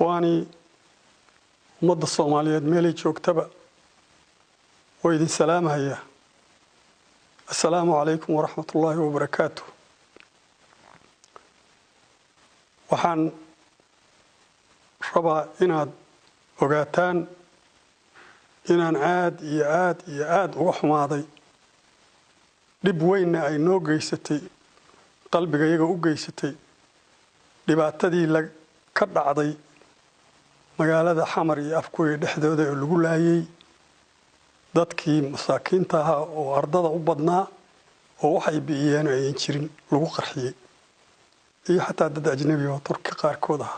إخواني ummadda Soomaaliyeed meelay joogtaba way idin salaamaya. Assalaamu alaykum wa rahmatullahi wa barakaatuh. Waxaan rabaa inaad ogaataan inaan aad uga xumaaday dhib weyn ay noo geysatay qalbigayaga u geysatay dhibaatadii ka dhacday magaalada Xamar iyo Afkuye dhexdooda ee lagu laayay dadkii masaakiinta ahaa oo ardada u badnaa oo waxay bixiyeen ay jirin lagu qarxiyay iyo xataa dad ajnabi oo Turki qaarkood ah.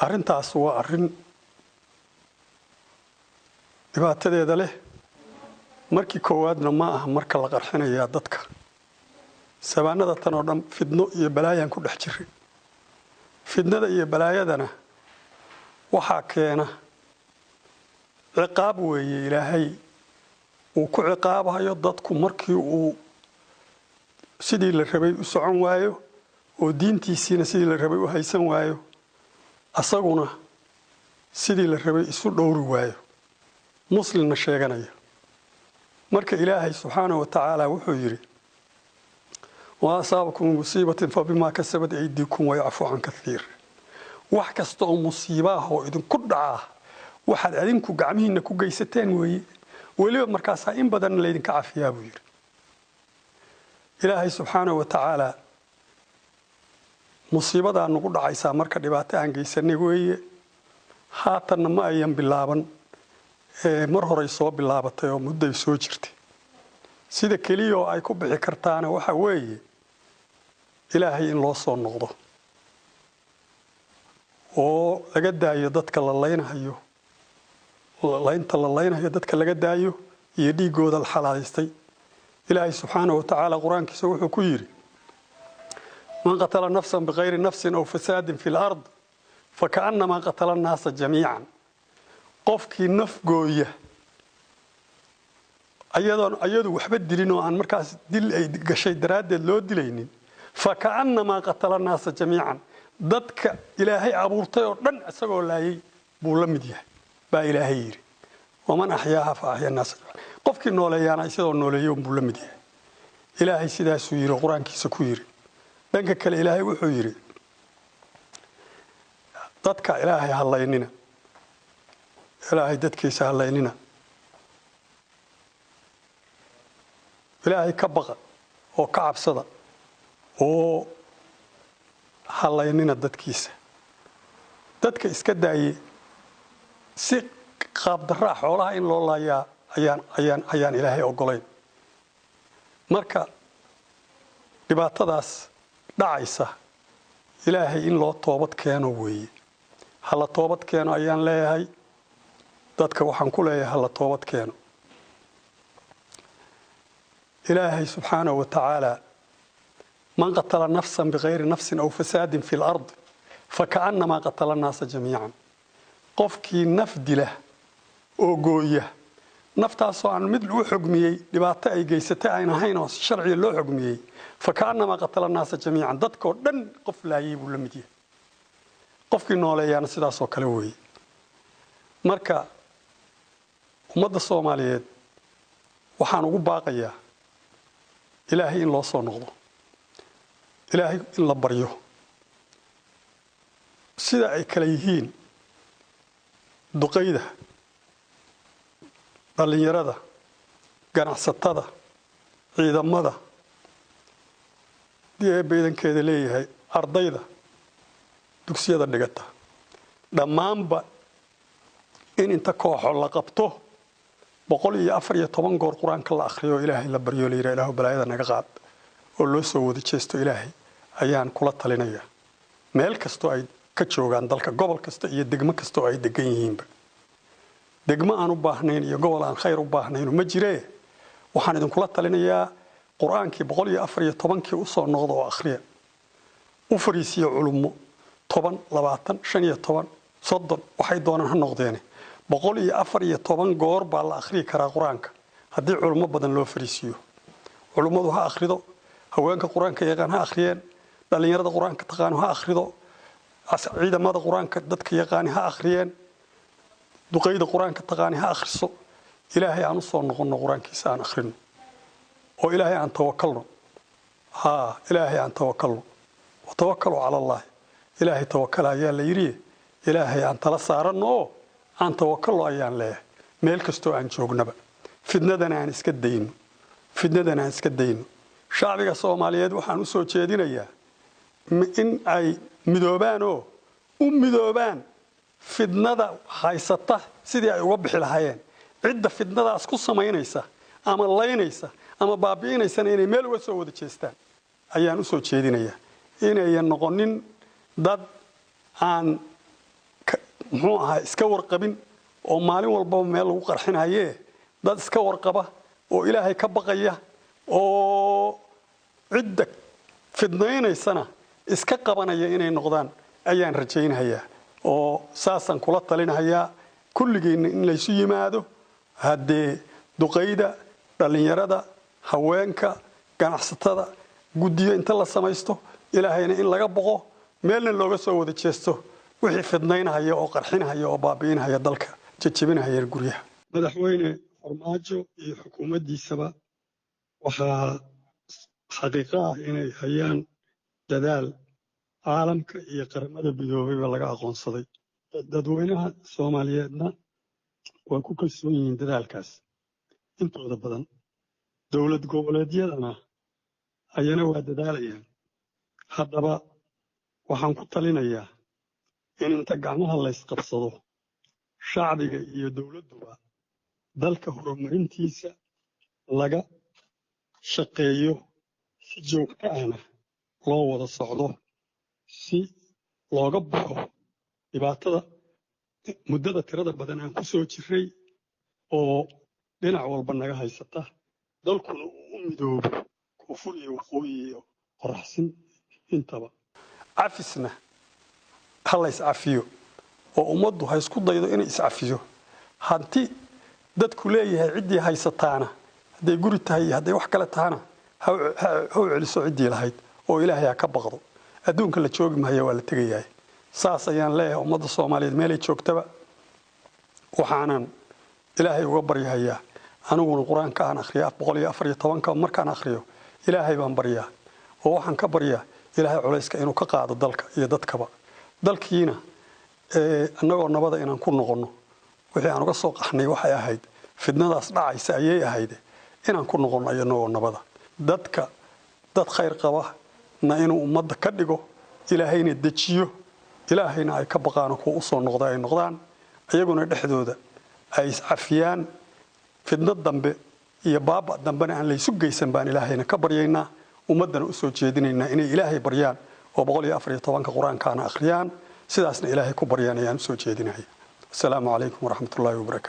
Arrintaas waa arrin dhibaatadeeda leh. Markii koowaadna ma aha marka la qarxinayo dadka. Sabaanada tan oo dhan fidno iyo balaayan ku dhex jiray. Fidnada iyo balaayadana waxa keena ciqaab weeye Ilaahay uu ku ciqaabayo dadku markii uu sidii la rabay u socon waayo oo diintiisina sidii la rabay u haysan waayo asaguna sidii la rabay isu dhowri waayo muslimna sheeganaya. marka Ilaahay subhanahu wa ta'ala wuxuu yiri wa asaabakum musiibatin fa bima kasabat aydikum wa ya'fu an kathiir. wax kasta oo musiiba ah oo idin ku dhaca waxaad adinku gacmihiina ku geysateen weeye waliba markaas in badan la idin ka cafiyaa buu yiri Ilaahay subhanahu wa ta'ala. musiibada nagu dhacaysa marka dhibaato aan geysanay weeye haatan ma ayan bilaaban mar hore soo bilaabatay oo muddo soo jirtay. sida kaliya oo ay ku bixi kartaan waxa weeye Ilaahay in loo soo noqdo oo laga daayo dadka la leynayo dadka laga daayo iyo dhiigooda la xalaaleystay. Ilaahay subhanahu wa ta'ala quraankiisa wuxuu ku yiri man qatala nafsan bighayri nafsin aw fasadin fil ard faka'annama qatala an-nasa jamii'an. qofkii naf gooya ayadu waxba dilin oo aan markaas dil ay gashay daraadeed loo dilaynin faka'annama qatala an-nasa jamii'an. dadka Ilaahay abuurtay oo dhan asagoo laayay buu la mid yahay baa Ilaahay yiri waman ahyaaha fa ahya an-nas. qofkii nooleeyana isagoo nooleeyo buu la mid yahay. Ilaahay sidaas uu yiri quraankiisa ku yiri. dhanka kale Ilaahay wuxuu yiri dadka Ilaahay halaynina Ilaahay dadkiisa halaynina Ilaahay ka baqa oo ka cabsada oo halaynina dadkiisa. dadka iska daayay si qaab darra xoolaha in loo laayaa ayaan Ilaahay ogolayn. marka dhibaatadaas dhacaysa Ilaahay in loo toobad keeno weeye. hala toobad keeno ayaan leeyahay dadka waxaan ku leeyahay hala toobad keeno. Ilaahay subhanahu wa ta'ala man qatala nafsan bighayri nafsin aw fasadin fil ard faka'annama qatala an-nasa jamii'an. qofkii naf dila oo gooya naftaas oo aan mid loo xugmiyay dhibaato ay geysatay aan ahayn oo sharci loo xugmiyay faka'annama qatala an-nasa jamii'an. dadka oo dhan qof laayay buu la mid yahay. qofkii nooleeyana sidaas oo kale weeye. marka ummadda Soomaaliyeed waxaan ugu baaqayaa Ilaahay in loo soo noqdo Ilaahay in la baryo sida ay kala yihiin duqeyda dhalinyarada ganacsatada ciidamada beedankeeda leeyahay ardayda dugsiyada dhigata dhammaanba in inta kooxo la qabto 114 goor quraanka la akhriyo Ilaahay la baryo la yiraahdo balaayada naga qaad oo loo soo wada jeesto Ilaahay ayaan kula talinaya. meel kasto ay ka joogaan dalka gobol kasta iyo degmo kasto ay degan yihiinba. degmo aan u baahnayn iyo gobol aan khayr u baahnayn ma jiree waxaan idin kula talinayaa quraankii 114kii u soo noqdo oo akhriya u fariisiyo culumo 10 20 15 30 waxay doonaan ha noqdeen 114 goor baa la akhri karaa quraanka haddii culumo badan loo fariisiyo. culumadu ha akhrido haweenka quraanka yaqaan ha akhriyeen dhalinyarada quraanka taqaan ha akhrido ciidamada qur-aanka dadka yaqaani ha akhriyeen duqayda qur-aanka taqaani ha akhriso ilaahay aan u soo noqonno qur-aankiisa aan akhrino oo ilaahay aan tawakkalno ilaahay aan tawakkalno watawakkaluu cala allahi ilaahay tawakkala ayaa la yidhi ilaahay aan tala saaranno oo aan tawakkalno ayaan leeyahay meel kastoo aan joognaba fidnadana aan iska dayno shacbiga Soomaaliyeed waxaan u soo jeedinayaa in ay midoobaan oo u midoobaan fidnada haysata sidii ay uga bixi lahaayeen cidda fidnadaas ku samaynaysa ama laynaysa ama baabi'inaysa inay meel uga soo wada jeestaan ayaan u soo jeedinayaa inayan noqonin dad aan iska warqabin oo maalin walba meel lagu qarxinaye dad iska warqaba oo ilaahay ka baqaya oo cidda fidnaynaysana iska qabanaya inay noqdaan ayaan rajaynayaa oo saasan kula talinayaa kulligeena in la isu yimaado haddee duqayda dhalinyarada haweenka ganacsatada guddiyo inta la samaysto ilaahayna in laga boqo meelna looga soo wada jeesto wixii fidnaynaya oo qarxinaya oo baabi'inaya dalka jajabinaya guryaha madaxweyne farmaajo iyo xukuumaddiisaba waxaa xaqiiqo ah inay hayaan dadaal caalamka iyo qaramada midoobeyba laga aqoonsaday dadweynaha Soomaaliyeedna way ku kalsoon yihiin dadaalkaas intooda badan dowlad goboleedyadana ayana waa dadaalayaan haddaba waxaan ku talinayaa in inta gacmaha la isqabsado shacbiga iyo dowladduba dalka horumarintiisa laga shaqeeyo si joogto ahna loo wada socdo si looga baxo dhibaatada muddada tirada badan aan ku soo jiray oo dhinac walba naga haysata dalkuna uu u midoobo koonfur iyo waqooyi iyo qoraxsin intaba cafisna ha la iscafiyo oo ummaddu ha isku daydo inay iscafiyo hanti dadku leeyahay ciddii haysataana hadday guri tahay hadday wax kale tahana ha u celiso ciddii lahayd oo ilaahay ha ka baqdo adduunka la joogi maayo waa la tegayahay saas ayaan leeyahay ummadda Soomaaliyeed meelay joogtaba waxaanan ilaahay uga baryayaa aniguna quraanka aan akhriyo 114 markaan akhriyo ilaahay baan baryaa oo waxaan ka baryaa ilaahay culayska inuu ka qaado dalka iyo dadkaba dalkiina annagoo nabada inaan ku noqono wixii aan uga soo qaxnay waxay ahayd fidnadaas dhacaysa ayay ahayd inaan ku noqono ayagoo nabada dadka dad khayr qaba na inuu ummadda ka dhigo ilaahayna dejiyo ilaahayna ay ka baqaan kuwa u soo noqda ay noqdaan ayaguna dhexdooda ay iscafiyaan fidnad dambe iyo baaba dambena aan la isu geysan baan ilaahayna ka baryaynaa ummadana u soo jeedinaynaa inay ilaahay baryaan oo 114 quraankaana akhriyaan sidaasna ilaahay ku baryaan ayaan u soo jeedinayaa assalaamu calaykum waraxmatullaahi wabarakaatuh